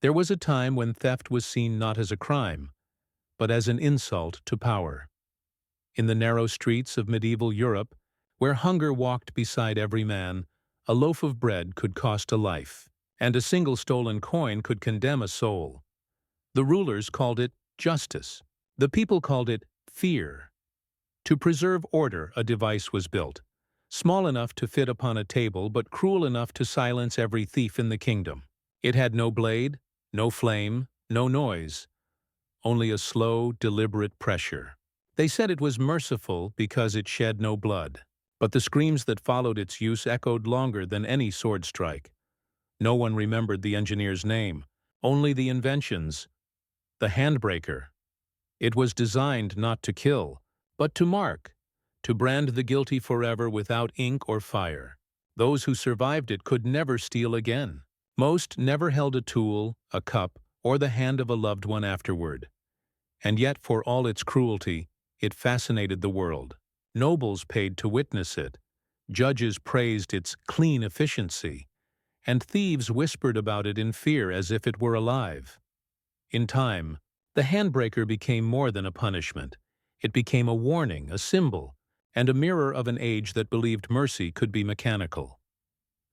There was a time when theft was seen not as a crime, but as an insult to power. In the narrow streets of medieval Europe, where hunger walked beside every man, a loaf of bread could cost a life, and a single stolen coin could condemn a soul. The rulers called it justice. The people called it fear. To preserve order, a device was built, small enough to fit upon a table but cruel enough to silence every thief in the kingdom. It had no blade, no flame, no noise, only a slow, deliberate pressure. They said it was merciful because it shed no blood, but the screams that followed its use echoed longer than any sword strike. No one remembered the engineer's name, only the inventions. The handbreaker. It was designed not to kill, but to mark, to brand the guilty forever without ink or fire. Those who survived it could never steal again. Most never held a tool, a cup, or the hand of a loved one afterward. And yet, for all its cruelty, it fascinated the world. Nobles paid to witness it. Judges praised its clean efficiency. And thieves whispered about it in fear as if it were alive. In time, the handbreaker became more than a punishment. It became a warning, a symbol, and a mirror of an age that believed mercy could be mechanical.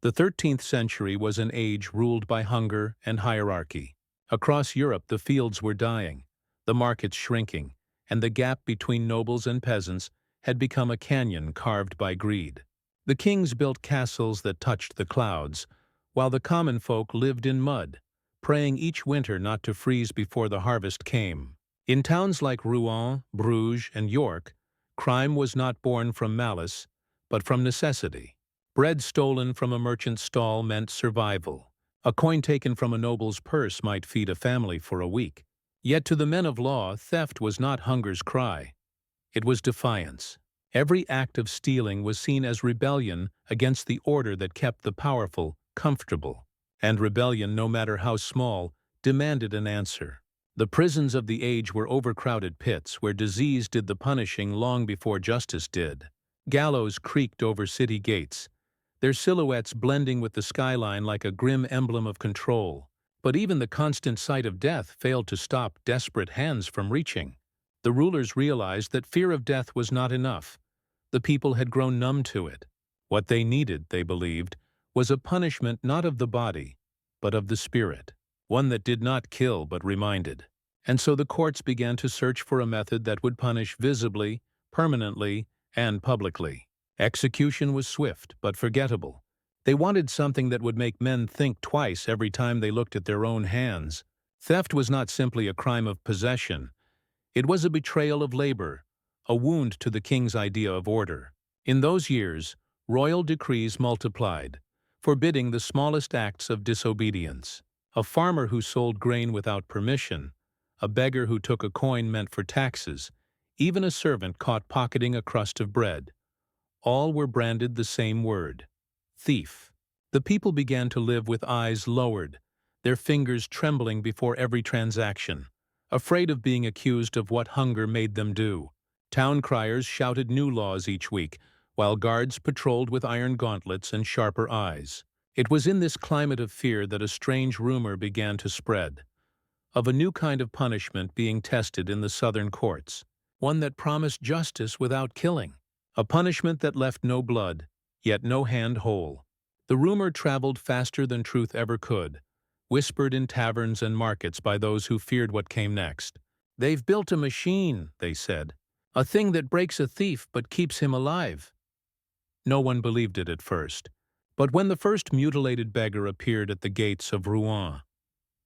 The 13th century was an age ruled by hunger and hierarchy. Across Europe, the fields were dying, the markets shrinking, and the gap between nobles and peasants had become a canyon carved by greed. The kings built castles that touched the clouds, while the common folk lived in mud, praying each winter not to freeze before the harvest came. In towns like Rouen, Bruges, and York, crime was not born from malice, but from necessity. Bread stolen from a merchant's stall meant survival. A coin taken from a noble's purse might feed a family for a week. Yet to the men of law, theft was not hunger's cry. It was defiance. Every act of stealing was seen as rebellion against the order that kept the powerful comfortable. And rebellion, no matter how small, demanded an answer. The prisons of the age were overcrowded pits where disease did the punishing long before justice did. Gallows creaked over city gates, their silhouettes blending with the skyline like a grim emblem of control. But even the constant sight of death failed to stop desperate hands from reaching. The rulers realized that fear of death was not enough. The people had grown numb to it. What they needed, they believed, was a punishment not of the body, but of the spirit, one that did not kill but reminded. And so the courts began to search for a method that would punish visibly, permanently, and publicly. Execution was swift but forgettable. They wanted something that would make men think twice every time they looked at their own hands. Theft was not simply a crime of possession. It was a betrayal of labor, a wound to the king's idea of order. In those years, royal decrees multiplied, forbidding the smallest acts of disobedience. A farmer who sold grain without permission, a beggar who took a coin meant for taxes, even a servant caught pocketing a crust of bread. All were branded the same word: thief. The people began to live with eyes lowered, their fingers trembling before every transaction, afraid of being accused of what hunger made them do. Town criers shouted new laws each week, while guards patrolled with iron gauntlets and sharper eyes. It was in this climate of fear that a strange rumor began to spread, of a new kind of punishment being tested in the southern courts, one that promised justice without killing, a punishment that left no blood, yet no hand whole. The rumor traveled faster than truth ever could, whispered in taverns and markets by those who feared what came next. "They've built a machine," they said, "a thing that breaks a thief but keeps him alive." No one believed it at first, but when the first mutilated beggar appeared at the gates of Rouen,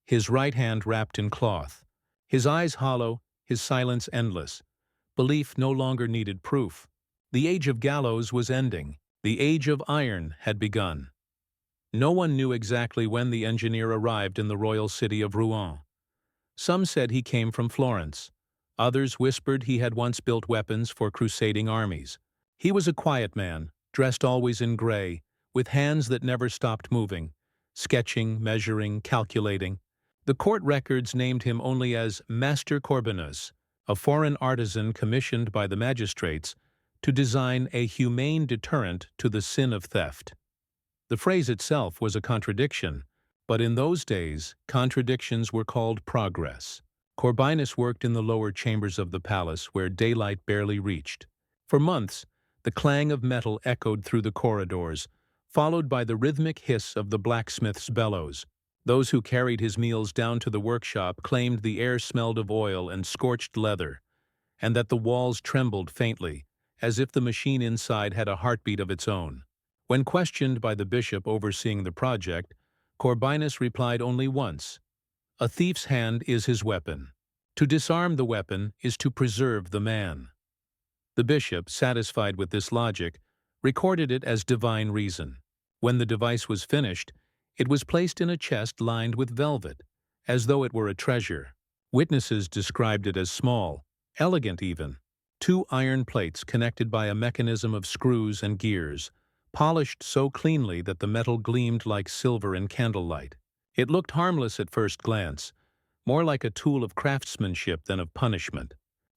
his right hand wrapped in cloth, his eyes hollow, his silence endless, belief no longer needed proof. The age of gallows was ending. The age of iron had begun. No one knew exactly when the engineer arrived in the royal city of Rouen. Some said he came from Florence. Others whispered he had once built weapons for crusading armies. He was a quiet man, dressed always in gray, with hands that never stopped moving, sketching, measuring, calculating. The court records named him only as Master Corbinus, a foreign artisan commissioned by the magistrates to design a humane deterrent to the sin of theft. The phrase itself was a contradiction, But in those days, contradictions were called progress. Corbinus worked in the lower chambers of the palace where daylight barely reached. For months, the clang of metal echoed through the corridors, followed by the rhythmic hiss of the blacksmith's bellows. Those who carried his meals down to the workshop claimed the air smelled of oil and scorched leather, and that the walls trembled faintly, as if the machine inside had a heartbeat of its own. When questioned by the bishop overseeing the project, Corbinus replied only once: "A thief's hand is his weapon. To disarm the weapon is to preserve the man." The bishop, satisfied with this logic, recorded it as divine reason. When the device was finished, it was placed in a chest lined with velvet, as though it were a treasure. Witnesses described it as small, elegant even. 2 iron plates connected by a mechanism of screws and gears, polished so cleanly that the metal gleamed like silver in candlelight. It looked harmless at first glance, more like a tool of craftsmanship than of punishment.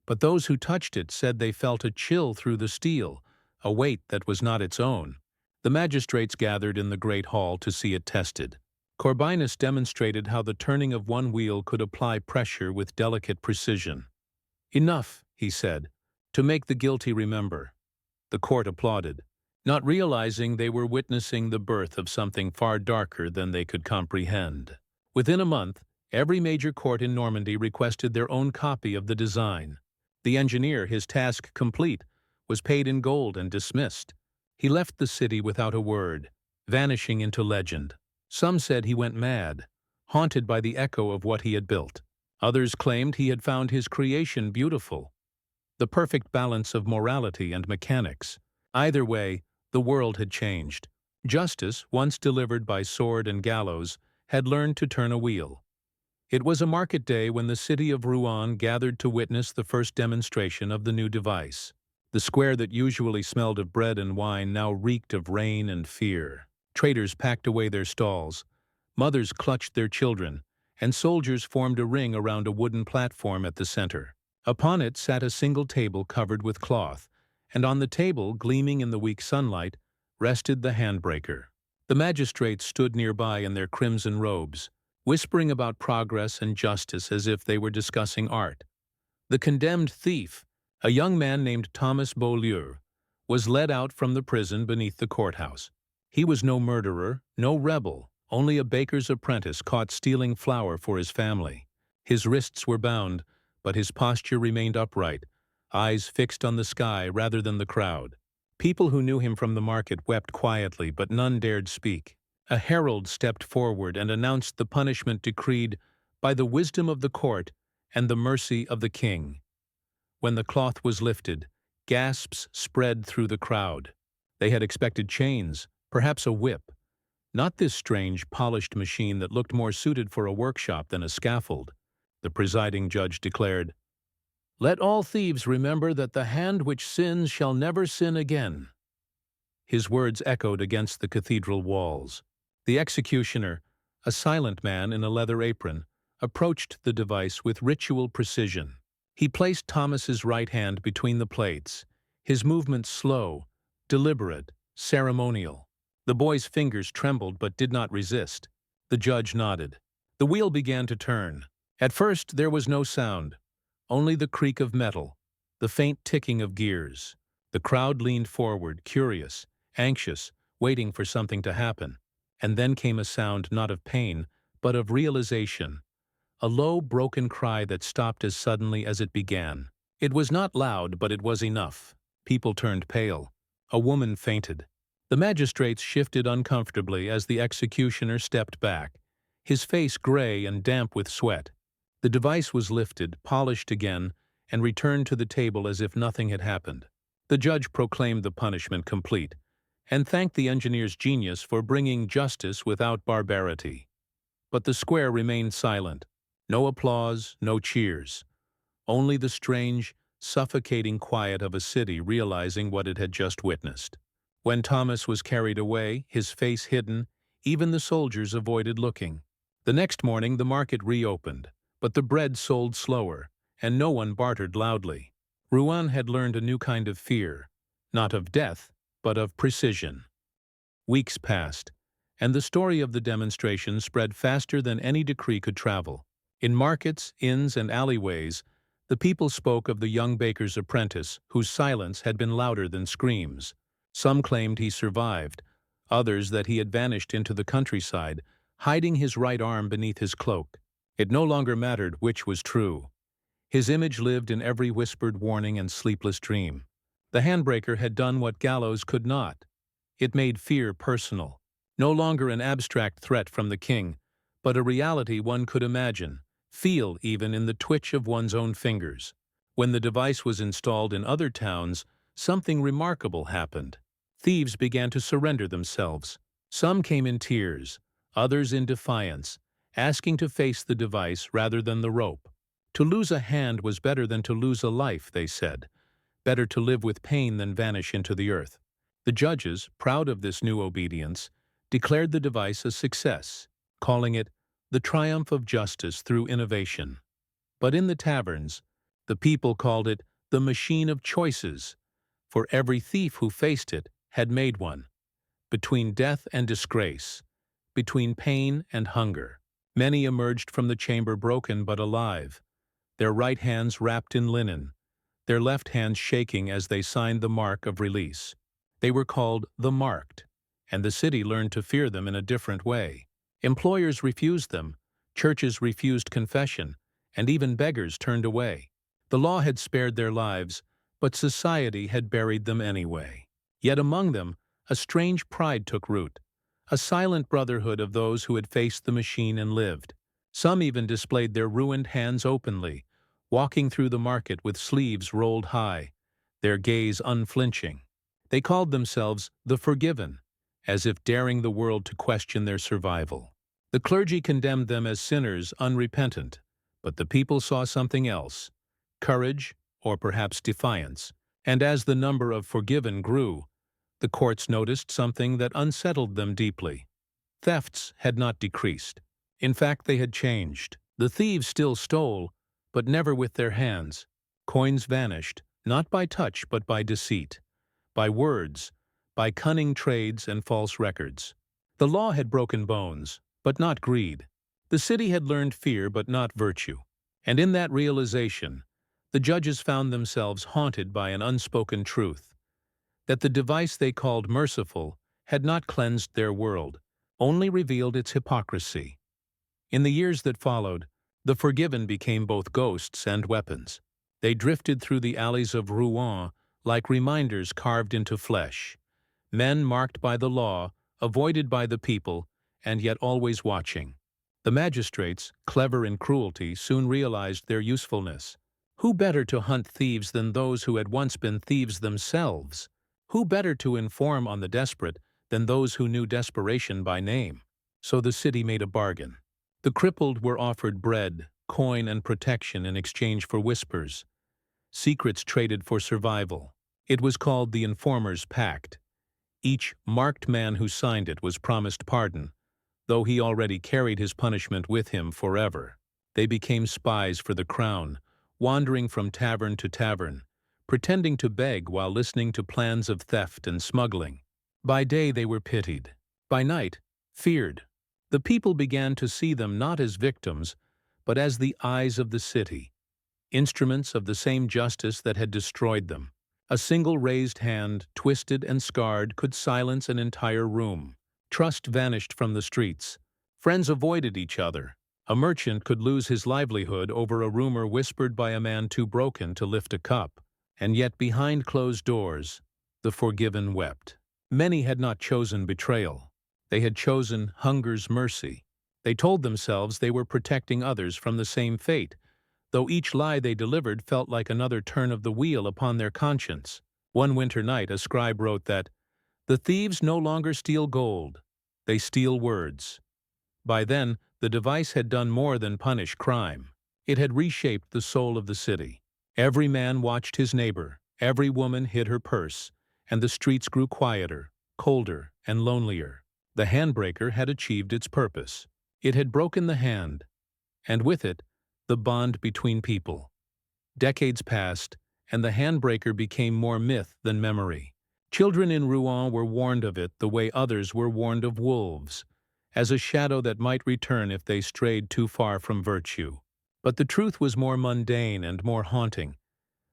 But those who touched it said they felt a chill through the steel, a weight that was not its own. The magistrates gathered in the great hall to see it tested. Corbinus demonstrated how the turning of one wheel could apply pressure with delicate precision. "Enough," he said, "to make the guilty remember." The court applauded, not realizing they were witnessing the birth of something far darker than they could comprehend. Within a month, every major court in Normandy requested their own copy of the design. The engineer, his task complete, was paid in gold and dismissed. He left the city without a word, vanishing into legend. Some said he went mad, haunted by the echo of what he had built. Others claimed he had found his creation beautiful, the perfect balance of morality and mechanics. Either way, the world had changed. Justice, once delivered by sword and gallows, had learned to turn a wheel. It was a market day when the city of Rouen gathered to witness the first demonstration of the new device. The square that usually smelled of bread and wine now reeked of rain and fear. Traders packed away their stalls, mothers clutched their children, and soldiers formed a ring around a wooden platform at the center. Upon it sat a single table covered with cloth, and on the table, gleaming in the weak sunlight, rested the handbreaker. The magistrates stood nearby in their crimson robes, whispering about progress and justice as if they were discussing art. The condemned thief, a young man named Thomas Beaulieu, was led out from the prison beneath the courthouse. He was no murderer, no rebel, only a baker's apprentice caught stealing flour for his family. His wrists were bound, but his posture remained upright, eyes fixed on the sky rather than the crowd. People who knew him from the market wept quietly, but none dared speak. A herald stepped forward and announced the punishment decreed by the wisdom of the court and the mercy of the king. When the cloth was lifted, gasps spread through the crowd. They had expected chains, perhaps a whip. Not this strange, polished machine that looked more suited for a workshop than a scaffold. The presiding judge declared, "Let all thieves remember that the hand which sins shall never sin again." His words echoed against the cathedral walls. The executioner, a silent man in a leather apron, approached the device with ritual precision. He placed Thomas's right hand between the plates, his movements slow, deliberate, ceremonial. The boy's fingers trembled but did not resist. The judge nodded. The wheel began to turn. At first there was no sound, only the creak of metal, the faint ticking of gears. The crowd leaned forward, curious, anxious, waiting for something to happen. And then came a sound not of pain, but of realization. A low, broken cry that stopped as suddenly as it began. It was not loud, but it was enough. People turned pale. A woman fainted. The magistrates shifted uncomfortably as the executioner stepped back, his face gray and damp with sweat. The device was lifted, polished again, and returned to the table as if nothing had happened. The judge proclaimed the punishment complete, and thanked the engineer's genius for bringing justice without barbarity. But the square remained silent. No applause, no cheers. Only the strange, suffocating quiet of a city realizing what it had just witnessed. When Thomas was carried away, his face hidden, even the soldiers avoided looking. The next morning the market reopened, but the bread sold slower, and no one bartered loudly. Rouen had learned a new kind of fear, not of death, but of precision. Weeks passed, and the story of the demonstration spread faster than any decree could travel. In markets, inns, and alleyways, the people spoke of the young baker's apprentice, whose silence had been louder than screams. Some claimed he survived, others that he had vanished into the countryside, hiding his right arm beneath his cloak. It no longer mattered which was true. His image lived in every whispered warning and sleepless dream. The handbreaker had done what gallows could not. It made fear personal, no longer an abstract threat from the king, but a reality one could imagine, feel even in the twitch of one's own fingers. When the device was installed in other towns, something remarkable happened. Thieves began to surrender themselves. Some came in tears, others in defiance, asking to face the device rather than the rope. To lose a hand was better than to lose a life, they said. Better to live with pain than vanish into the earth. The judges, proud of this new obedience, declared the device a success, calling it the triumph of justice through innovation. But in the taverns, the people called it the machine of choices, for every thief who faced it had made one. Between death and disgrace, between pain and hunger, many emerged from the chamber broken but alive, their right hands wrapped in linen, their left hands shaking as they signed the mark of release. They were called the marked, and the city learned to fear them in a different way. Employers refused them, churches refused confession, and even beggars turned away. The law had spared their lives, but society had buried them anyway. Yet among them, a strange pride took root, a silent brotherhood of those who had faced the machine and lived. Some even displayed their ruined hands openly, walking through the market with sleeves rolled high, their gaze unflinching. They called themselves the Forgiven, as if daring the world to question their survival. The clergy condemned them as sinners unrepentant, but the people saw something else, courage or perhaps defiance. And as the number of Forgiven grew, the courts noticed something that unsettled them deeply. Thefts had not decreased. In fact, they had changed. The thieves still stole, but never with their hands. Coins vanished, not by touch but by deceit, by words, by cunning trades and false records. The law had broken bones, but not greed. The city had learned fear but not virtue. And in that realization, the judges found themselves haunted by an unspoken truth, that the device they called merciful had not cleansed their world, only revealed its hypocrisy. In the years that followed, the Forgiven became both ghosts and weapons. They drifted through the alleys of Rouen like reminders carved into flesh, men marked by the law, avoided by the people, and yet always watching. The magistrates, clever in cruelty, soon realized their usefulness. Who better to hunt thieves than those who had once been thieves themselves? Who better to inform on the desperate than those who knew desperation by name? So the city made a bargain. The crippled were offered bread, coin, and protection in exchange for whispers, secrets traded for survival. It was called the Informers' Pact. Each marked man who signed it was promised pardon, though he already carried his punishment with him forever. They became spies for the crown, wandering from tavern to tavern, pretending to beg while listening to plans of theft and smuggling. By day they were pitied, by night feared. The people began to see them not as victims, but as the eyes of the city, instruments of the same justice that had destroyed them. A single raised hand, twisted and scarred, could silence an entire room. Trust vanished from the streets. Friends avoided each other. A merchant could lose his livelihood over a rumor whispered by a man too broken to lift a cup. And yet behind closed doors, the Forgiven wept. Many had not chosen betrayal. They had chosen hunger's mercy. They told themselves they were protecting others from the same fate, though each lie they delivered felt like another turn of the wheel upon their conscience. One winter night, a scribe wrote that, "The thieves no longer steal gold, they steal words." By then, the device had done more than punish crime. It had reshaped the soul of the city. Every man watched his neighbor, every woman hid her purse, and the streets grew quieter, colder, and lonelier. The handbreaker had achieved its purpose. It had broken the hand, and with it, the bond between people. Decades passed, and the handbreaker became more myth than memory. Children in Rouen were warned of it the way others were warned of wolves. as a shadow that might return if they strayed too far from virtue. But the truth was more mundane and more haunting.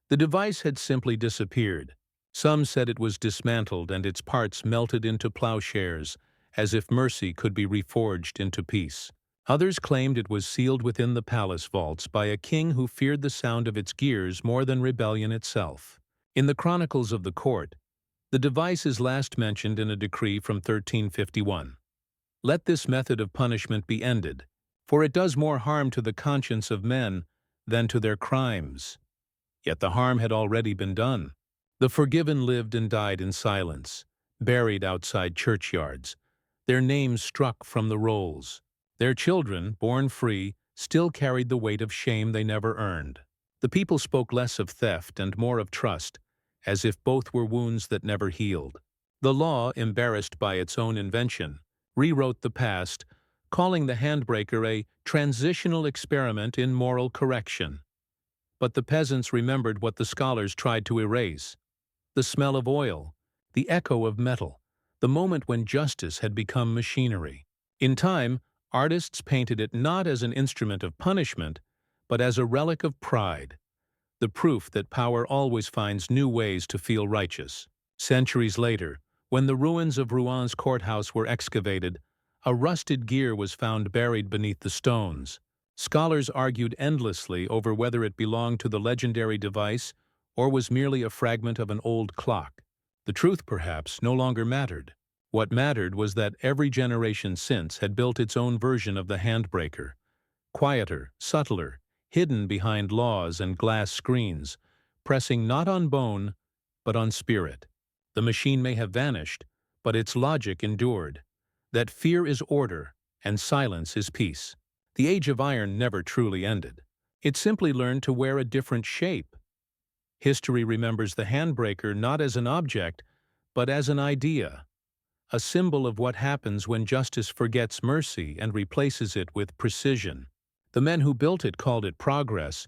The device had simply disappeared. Some said it was dismantled and its parts melted into plowshares, as if mercy could be reforged into peace. Others claimed it was sealed within the palace vaults by a king who feared the sound of its gears more than rebellion itself. In the chronicles of the court, the device is last mentioned in a decree from 1351. Let this method of punishment be ended, for it does more harm to the conscience of men than to their crimes. Yet the harm had already been done. The forgiven lived and died in silence, buried outside churchyards, their names struck from the rolls. Their children, born free, still carried the weight of shame they never earned. The people spoke less of theft and more of trust, as if both were wounds that never healed. The law, embarrassed by its own invention, rewrote the past, calling the handbreaker a transitional experiment in moral correction. But the peasants remembered what the scholars tried to erase: the smell of oil, the echo of metal, the moment when justice had become machinery. In time, artists painted it not as an instrument of punishment, but as a relic of pride, the proof that power always finds new ways to feel righteous. Centuries later, when the ruins of Rouen courthouse were excavated, a rusted gear was found buried beneath the stones. Scholars argued endlessly over whether it belonged to the legendary device or was merely a fragment of an old clock. The truth, perhaps, no longer mattered. What mattered was that every generation since had built its own version of the handbreaker, quieter, subtler, hidden behind laws and glass screens, pressing not on bone, but on spirit. The machine may have vanished, but its logic endured, that fear is order and silence is peace. The age of iron never truly ended. It simply learned to wear a different shape. History remembers the handbreaker not as an object, but as an idea, a symbol of what happens when justice forgets mercy and replaces it with precision. The men who built it called it progress,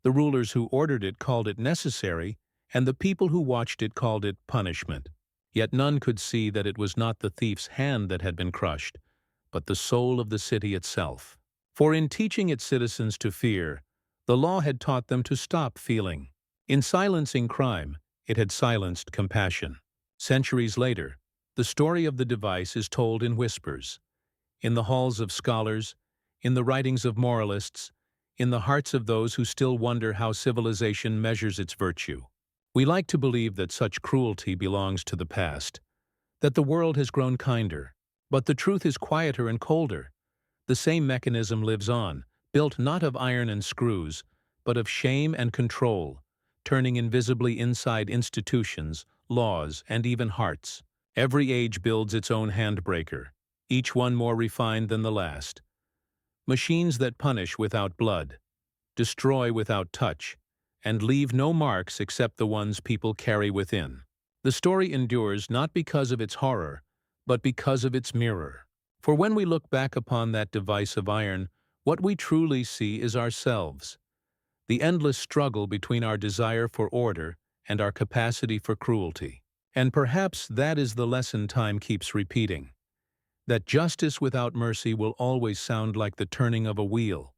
the rulers who ordered it called it necessary, and the people who watched it called it punishment. Yet none could see that it was not the thief's hand that had been crushed, but the soul of the city itself. For in teaching its citizens to fear, the law had taught them to stop feeling. In silencing crime, it had silenced compassion. Centuries later, the story of the device is told in whispers, in the halls of scholars, in the writings of moralists, in the hearts of those who still wonder how civilization measures its virtue. We like to believe that such cruelty belongs to the past, that the world has grown kinder, but the truth is quieter and colder. The same mechanism lives on, built not of iron and screws, but of shame and control, turning invisibly inside institutions, laws, and even hearts. Every age builds its own handbreaker, each one more refined than the last. Machines that punish without blood, destroy without touch, and leave no marks except the ones people carry within. The story endures not because of its horror, but because of its mirror. For when we look back upon that device of iron, what we truly see is ourselves, the endless struggle between our desire for order and our capacity for cruelty. And perhaps that is the lesson time keeps repeating, that justice without mercy will always sound like the turning of a wheel,